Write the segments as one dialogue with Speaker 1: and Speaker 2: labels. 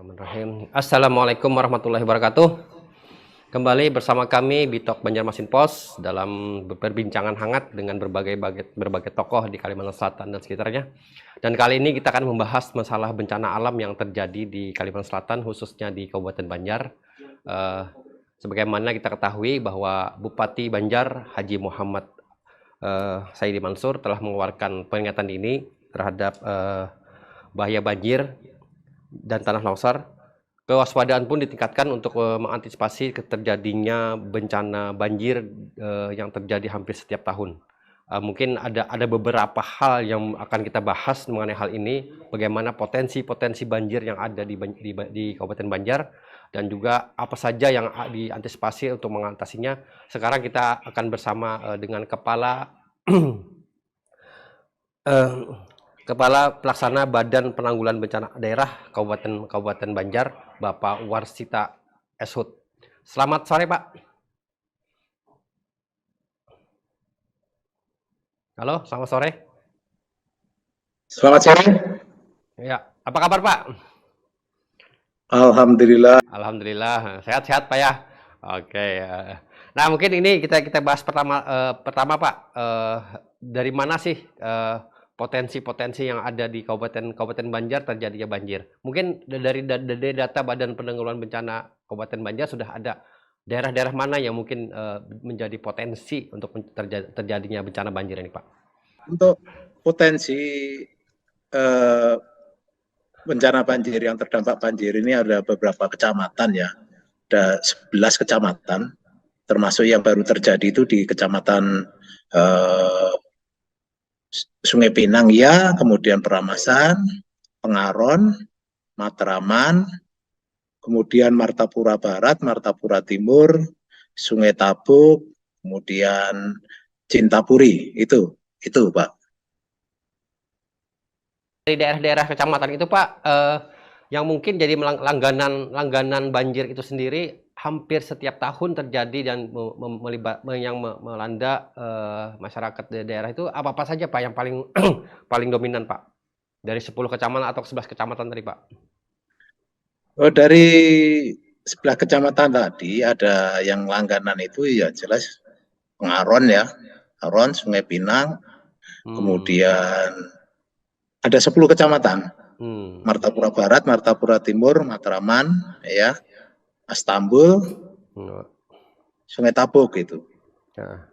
Speaker 1: Bismillahirrahmanirrahim. Assalamualaikum warahmatullahi wabarakatuh. Kembali bersama kami Bitok Banjarmasin Pos dalam perbincangan hangat dengan berbagai tokoh di Kalimantan Selatan dan sekitarnya. Dan kali ini kita akan membahas masalah bencana alam yang terjadi di Kalimantan Selatan, khususnya di Kabupaten Banjar. Sebagaimana kita ketahui bahwa Bupati Banjar Haji Muhammad Saidi Mansur telah mengeluarkan peringatan dini terhadap bahaya banjir dan tanah longsor. Kewaspadaan pun ditingkatkan untuk mengantisipasi terjadinya bencana banjir yang terjadi hampir setiap tahun. Mungkin ada beberapa hal yang akan kita bahas mengenai hal ini, bagaimana potensi banjir yang ada di Kabupaten Banjar, dan juga apa saja yang diantisipasi untuk mengatasinya. Sekarang kita akan bersama dengan Kepala Kepala Pelaksana Badan Penanggulangan Bencana Daerah Kabupaten Banjar, Bapak Warsita Eshut. Selamat sore, Pak. Halo, selamat sore.
Speaker 2: Selamat sore.
Speaker 1: Ya, apa kabar, Pak?
Speaker 2: Alhamdulillah.
Speaker 1: Alhamdulillah, sehat-sehat, Pak ya. Oke. Nah, mungkin ini kita bahas pertama, Pak. Dari mana sih potensi-potensi yang ada di Kabupaten Banjar terjadinya banjir? Mungkin dari data Badan Penanggulangan Bencana Kabupaten Banjar sudah ada daerah-daerah mana yang mungkin menjadi potensi untuk terjadinya bencana banjir ini, Pak?
Speaker 2: Untuk potensi bencana banjir yang terdampak banjir ini ada beberapa kecamatan ya. Ada 11 kecamatan, termasuk yang baru terjadi itu di Kecamatan Sungai Pinang ya, kemudian Peramasan, Pengaron, Matraman, kemudian Martapura Barat, Martapura Timur, Sungai Tabuk, kemudian Cintapuri, itu Pak.
Speaker 1: Dari daerah-daerah kecamatan itu, Pak, yang mungkin jadi langganan banjir itu sendiri hampir setiap tahun terjadi dan melanda masyarakat di daerah itu, apa saja, Pak, yang paling dominan, Pak? Dari 10 kecamatan atau 11 kecamatan tadi, Pak?
Speaker 2: Oh, dari 11 kecamatan tadi ada yang langganan itu ya jelas Pengaron ya, Pengaron, Sungai Pinang, kemudian ada 10 kecamatan, Martapura Barat, Martapura Timur, Matraman, ya, Astambul, Sungai Tabuk itu. Ya.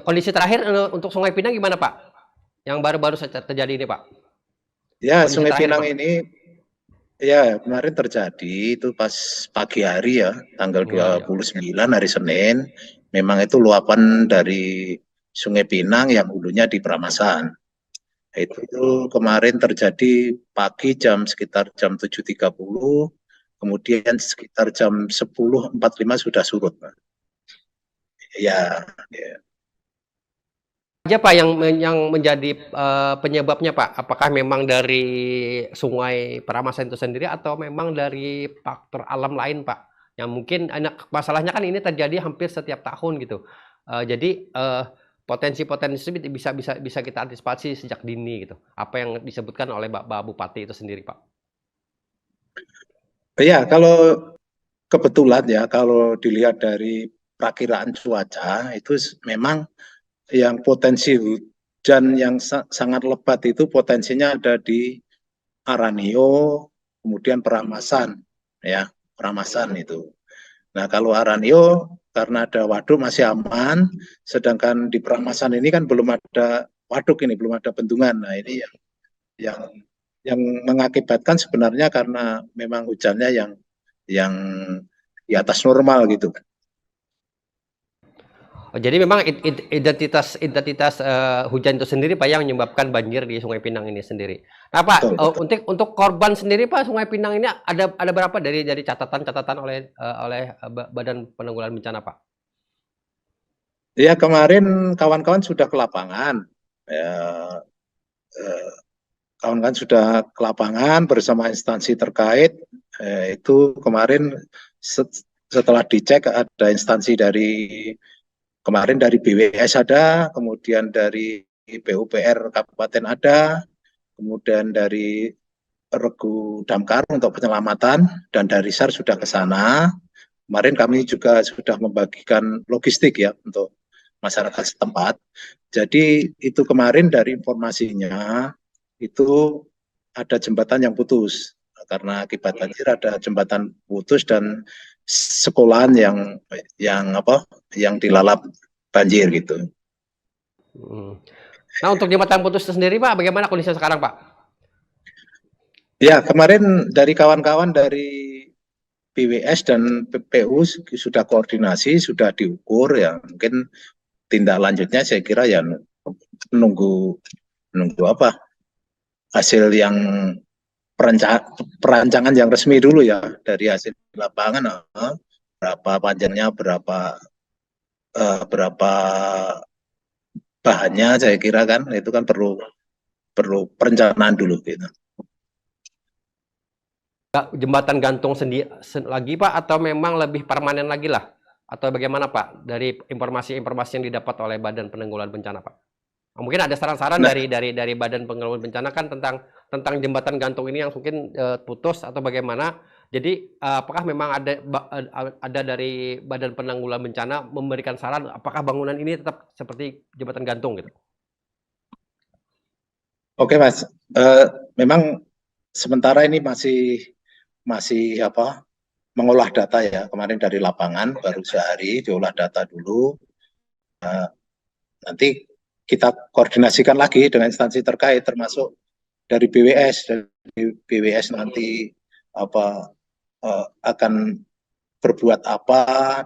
Speaker 1: Kondisi terakhir untuk Sungai Pinang gimana, Pak? Yang baru-baru saja terjadi ini, Pak?
Speaker 2: Ya, kondisi Sungai Pinang Pak, ini ya kemarin terjadi itu pas pagi hari ya, tanggal 29 hari Senin. Memang itu luapan dari Sungai Pinang yang hulunya di Peramasan. Itu kemarin terjadi pagi sekitar jam 7.30, kemudian sekitar jam 10.45 sudah surut. Ya.
Speaker 1: Aja, Pak, yang menjadi penyebabnya, Pak? Apakah memang dari Sungai Peramasan itu sendiri atau memang dari faktor alam lain, Pak? Yang mungkin masalahnya kan ini terjadi hampir setiap tahun gitu. Jadi potensi-potensi bisa kita antisipasi sejak dini gitu. Apa yang disebutkan oleh Pak Bupati itu sendiri, Pak?
Speaker 2: Ya, kalau kebetulan ya, kalau dilihat dari perakiraan cuaca itu memang yang potensi hujan yang sangat lebat itu potensinya ada di Aranio, kemudian Peramasan ya, Peramasan itu. Nah, kalau Aranio karena ada waduk masih aman, sedangkan di Peramasan ini kan belum ada waduk, ini belum ada bendungan. Nah, ini yang mengakibatkan sebenarnya karena memang hujannya yang di atas normal gitu.
Speaker 1: Jadi memang identitas hujan itu sendiri, Pak, yang menyebabkan banjir di Sungai Pinang ini sendiri. Nah, Pak, betul. Untuk korban sendiri, Pak, Sungai Pinang ini ada berapa dari catatan oleh Badan Penanggulangan Bencana, Pak?
Speaker 2: Ya, kemarin kawan-kawan sudah ke lapangan. Ya, kawan-kawan sudah ke lapangan bersama instansi terkait. Itu kemarin setelah dicek ada instansi dari kemarin dari BWS ada, kemudian dari PUPR Kabupaten ada, kemudian dari Regu Damkar untuk penyelamatan, dan dari SAR sudah ke sana. Kemarin kami juga sudah membagikan logistik ya untuk masyarakat setempat. Jadi itu kemarin dari informasinya itu ada jembatan yang putus karena akibat banjir, ada jembatan putus dan sekolahan yang dilalap banjir gitu.
Speaker 1: Nah, untuk jembatan putus itu sendiri Pak, bagaimana kondisinya sekarang Pak?
Speaker 2: Ya, kemarin dari kawan-kawan dari BWS dan PPU sudah koordinasi, sudah diukur ya. Mungkin tindak lanjutnya saya kira ya menunggu apa hasil yang perancangan yang resmi dulu ya dari hasil lapangan, berapa panjangnya, berapa bahannya, saya kira kan itu kan perlu perencanaan dulu gitu.
Speaker 1: Jembatan gantung lagi Pak, atau memang lebih permanen lagi lah, atau bagaimana Pak dari informasi-informasi yang didapat oleh Badan Penanggulangan Bencana Pak? Mungkin ada saran-saran
Speaker 2: Nah,
Speaker 1: dari Badan Penanggulangan Bencana kan tentang jembatan gantung ini yang mungkin putus atau bagaimana. Jadi apakah memang ada dari Badan Penanggulangan Bencana memberikan saran apakah bangunan ini tetap seperti jembatan gantung gitu?
Speaker 2: oke Mas, memang sementara ini masih mengolah data ya, kemarin dari lapangan baru sehari diolah data dulu. Nanti kita koordinasikan lagi dengan instansi terkait termasuk dari BWS. Dari BWS nanti akan berbuat apa,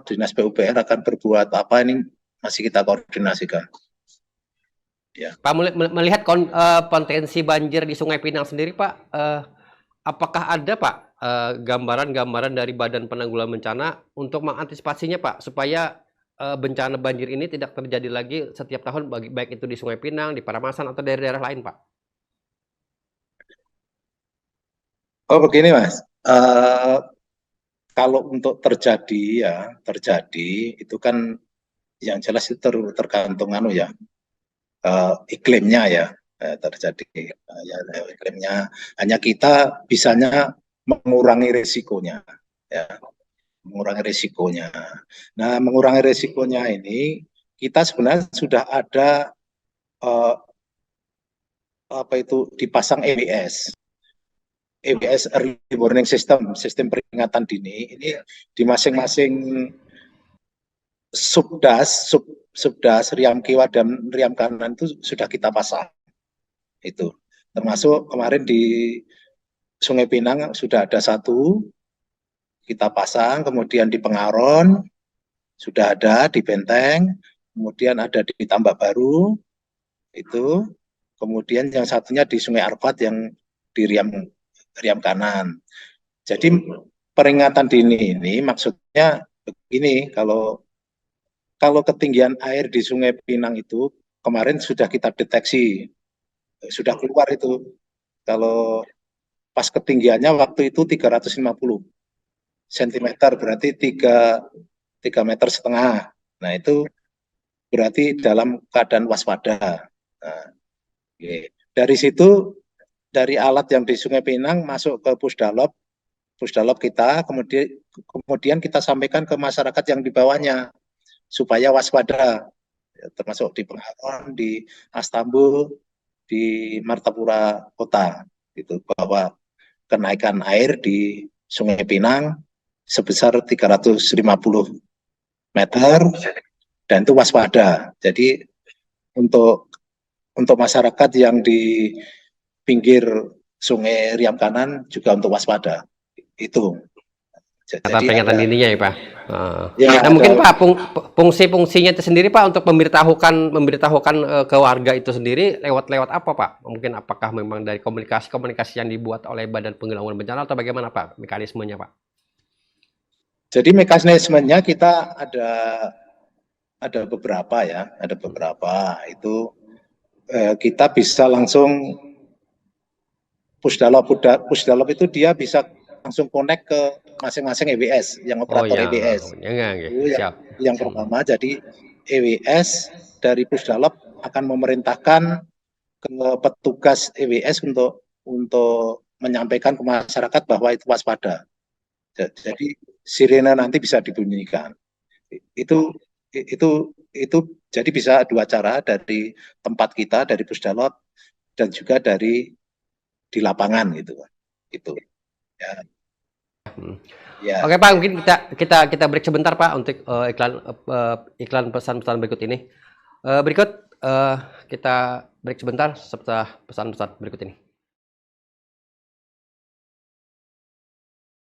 Speaker 2: Dinas PUPR akan berbuat apa, ini masih kita koordinasikan.
Speaker 1: Ya. Pak, melihat potensi banjir di Sungai Pinang sendiri Pak, apakah ada Pak gambaran-gambaran dari Badan Penanggulangan Bencana untuk mengantisipasinya Pak, supaya bencana banjir ini tidak terjadi lagi setiap tahun, baik itu di Sungai Pinang, di Paramasan, atau daerah-daerah lain Pak?
Speaker 2: Oh begini Mas, kalau untuk terjadi itu kan yang jelas itu tergantung iklimnya ya, terjadi iklimnya. Hanya kita bisanya mengurangi risikonya ya, mengurangi risikonya. Nah, mengurangi risikonya ini kita sebenarnya sudah ada dipasang EWS Early Warning System, sistem peringatan dini. Ini di masing-masing subdas Riam Kiwa dan Riam Kanan itu sudah kita pasang. Itu termasuk kemarin di Sungai Pinang sudah ada satu kita pasang, kemudian di Pengaron sudah ada, di Benteng, kemudian ada di Tambak Baru itu, kemudian yang satunya di Sungai Arfat yang di Riam Kanan. Jadi peringatan dini ini maksudnya begini, kalau ketinggian air di Sungai Pinang itu kemarin sudah kita deteksi, sudah keluar itu. Kalau pas ketinggiannya waktu itu 350 cm, berarti 3,5 meter. Nah, itu berarti dalam keadaan waspada. Nah, dari situ, dari alat yang di Sungai Pinang masuk ke Pusdalop kita, kemudian kita sampaikan ke masyarakat yang di bawahnya supaya waspada, termasuk di Pengaron, di Astambul, di Martapura Kota, itu bahwa kenaikan air di Sungai Pinang sebesar 350 meter dan itu waspada. Jadi untuk masyarakat yang di pinggir Sungai Riam Kanan juga untuk waspada. Itu.
Speaker 1: Kata peringatan dininya ya Pak.
Speaker 2: Ya,
Speaker 1: nah mungkin Pak fungsinya itu sendiri Pak untuk memberitahukan ke warga itu sendiri lewat apa Pak? Mungkin apakah memang dari komunikasi yang dibuat oleh Badan Penanggulangan Bencana atau bagaimana Pak mekanismenya Pak?
Speaker 2: Jadi mekanismenya kita ada beberapa ya, itu kita bisa langsung Pusdalop itu dia bisa langsung connect ke masing-masing EWS yang operator EWS.
Speaker 1: Ya,
Speaker 2: Itu yang pertama. Jadi EWS dari Pusdalop akan memerintahkan ke petugas EWS untuk menyampaikan ke masyarakat bahwa itu waspada. Jadi sirene nanti bisa dibunyikan. Itu jadi bisa dua cara, dari tempat kita, dari Pusdalot, dan juga dari di lapangan gitu. Itu. Ya. Ya.
Speaker 1: Oke Pak, mungkin kita break sebentar Pak untuk iklan pesan-pesan berikut ini. Berikut kita break sebentar setelah pesan-pesan berikut ini.